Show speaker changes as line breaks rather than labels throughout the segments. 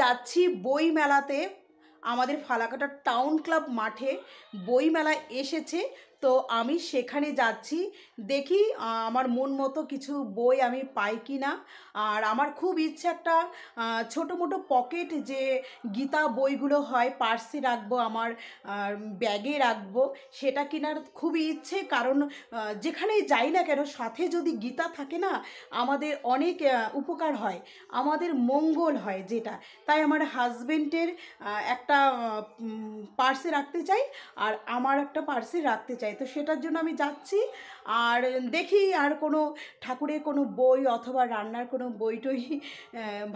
যাচ্ছি বই মেলাতে। আমাদের ফালাকাটা টাউন ক্লাব মাঠে বই মেলা এসেছে, তো আমি সেখানে যাচ্ছি। দেখি আমার মন মতো কিছু বই আমি পাই কি না। আর আমার খুব ইচ্ছে একটা ছোটো মোটো পকেট, যে গীতা বইগুলো হয় পার্সে রাখবো, আমার ব্যাগে রাখবো, সেটা কেনার খুবই ইচ্ছে। কারণ যেখানেই যাই না কেন সাথে যদি গীতা থাকে না, আমাদের অনেক উপকার হয়, আমাদের মঙ্গল হয় যেটা। তাই আমার হাজবেন্ডের একটা পার্সে রাখতে চাই, আর আমার একটা পার্সে রাখতে চাই, তো সেটার জন্য আমি যাচ্ছি। আর দেখি আর কোনো ঠাকুরের কোনো বই অথবা রান্নার কোনো বই টই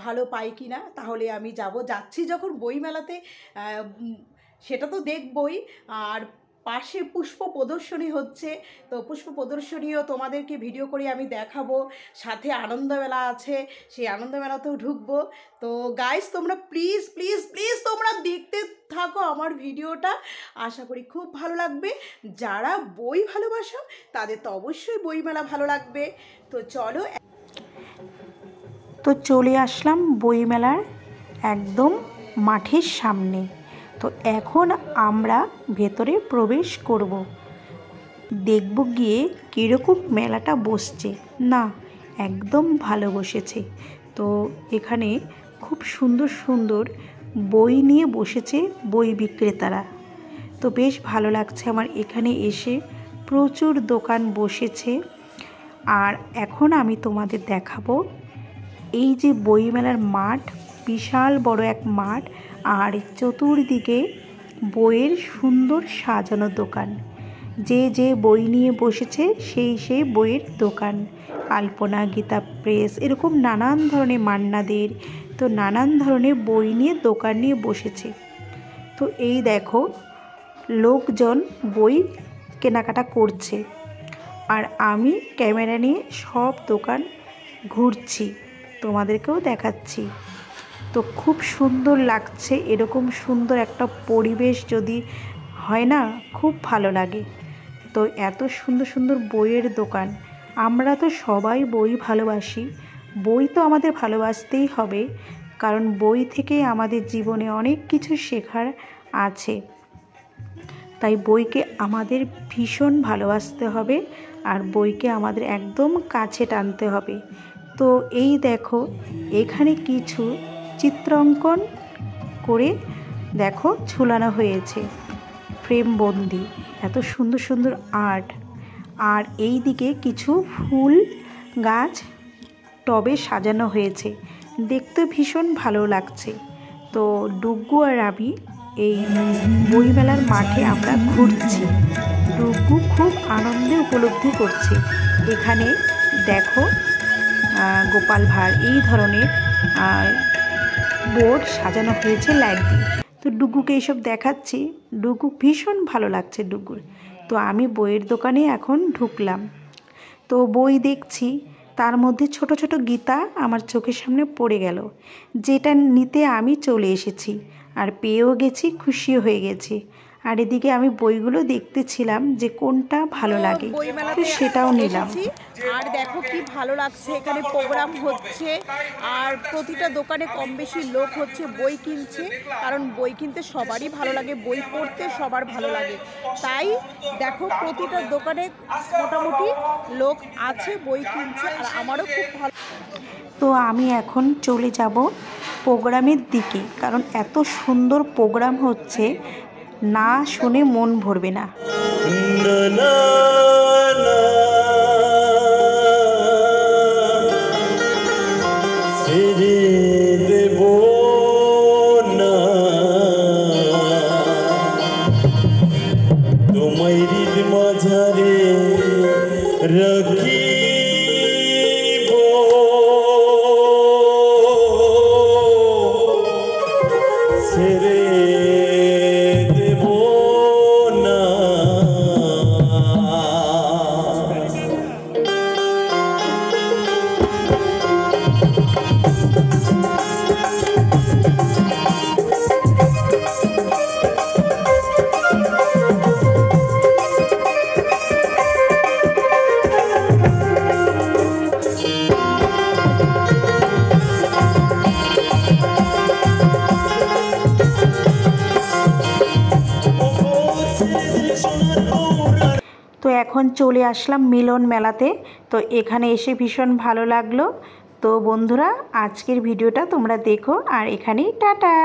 ভালো পাই কি না, তাহলে আমি যাচ্ছি যখন বই মেলাতে সেটা তো দেখবই। আর পাশে পুষ্প প্রদর্শনী হচ্ছে, তো পুষ্প প্রদর্শনীও তোমাদেরকে ভিডিও করে আমি দেখাবো। সাথে আনন্দমেলা আছে, সেই আনন্দমেলাতেও ঢুকবো। তো গাইস, তোমরা প্লিজ প্লিজ প্লিজ তোমরা দেখতে থাকো আমার ভিডিওটা, আশা করি খুব ভালো লাগবে। যারা বই ভালোবাসো তাদের তো অবশ্যই বইমেলা ভালো লাগবে। তো চলো,
তো চলে আসলাম বইমেলার একদম মাঠের সামনে। তো এখন আমরা ভেতরে প্রবেশ করব, দেখব গিয়ে কীরকম মেলাটা বসছে। না, একদম ভালো বসেছে। তো এখানে খুব সুন্দর সুন্দর বই নিয়ে বসেছে বই বিক্রেতারা। তো বেশ ভালো লাগছে আমার এখানে এসে, প্রচুর দোকান বসেছে। আর এখন আমি তোমাদের দেখাবো এই যে বইমেলার মাঠ, বিশাল বড় এক মাঠ, আর চতুর্দিকে বইয়ের সুন্দর সাজানো দোকান। যে যে বই নিয়ে বসেছে সেই বইয়ের দোকান। আলপনা, গীতা প্রেস, এরকম নানান ধরনের, মান্নাদের, তো নানান ধরনের বই নিয়ে দোকান নিয়ে বসেছে। তো এই দেখো লোকজন বই কেনাকাটা করছে, আর আমি ক্যামেরা নিয়ে সব দোকান ঘুরছি, তোমাদেরকেও দেখাচ্ছি। তো খুব সুন্দর লাগছে, এরকম সুন্দর একটা পরিবেশ যদি হয় না, খুব ভালো লাগে। তো এত সুন্দর সুন্দর বইয়ের দোকান। আমরা তো সবাই বই ভালোবাসি, বই তো আমাদের ভালোবাসতেই হবে, কারণ বই থেকে আমাদের জীবনে অনেক কিছু শেখার আছে। তাই বইকে আমাদের ভীষণ ভালোবাসতে হবে, আর বইকে আমাদের একদম কাছে টানতে হবে। তো এই দেখো এখানে কিছু চিত্রাঙ্কন করে দেখো ঝুলানো হয়েছে, ফ্রেমবন্দি, এত সুন্দর সুন্দর আর্ট। আর এই দিকে কিছু ফুল গাছ টবে সাজানো হয়েছে, দেখতে ভীষণ ভালো লাগছে। তো ডুগ্গু আর আমি এই বইমেলার মাঠে আমরা ঘুরছি। ডুগ্গু খুব আনন্দে উপলব্ধি করছে। এখানে দেখো গোপাল ভাঁড়, এই ধরনের বোর্ড সাজানো হয়েছে লাইট দিয়ে। তো ডুগ্গুকে এইসব দেখাচ্ছি, ডুগ্গু ভীষণ ভালো লাগছে ডুগ্গুর। তো আমি বইয়ের দোকানে এখন ঢুকলাম, তো বই দেখছি, তার মধ্যে ছোট ছোট গীতা আমার চোখের সামনে পড়ে গেল, যেটা নিতে আমি চলে এসেছি, আর পেয়েও গেছি, খুশিও হয়ে গেছি। আর এদিকে আমি বইগুলো দেখতেছিলাম যে কোনটা ভালো লাগে, তো সেটাও নিলাম।
আর দেখো কি ভালো লাগছে, এখানে প্রোগ্রাম হচ্ছে, আর প্রতিটা দোকানে কম বেশি লোক হচ্ছে, বই কিনছে। কারণ বই কিনতে সবারই ভালো লাগে, বই পড়তে সবার ভালো লাগে। তাই দেখো প্রতিটা দোকানে মোটামুটি লোক আছে, বই কিনছে, আর আমারও খুব ভালো।
তো আমি এখন চলে যাব প্রোগ্রামের দিকে, কারণ এত সুন্দর প্রোগ্রাম হচ্ছে, না শুনে মন ভরবে না। এখন চলে আসলাম মিলন মেলাতে। তো এখানে এসে ভীষণ ভালো লাগলো। তো বন্ধুরা, আজকের ভিডিওটা তোমরা দেখো আর এখানেই টাটা।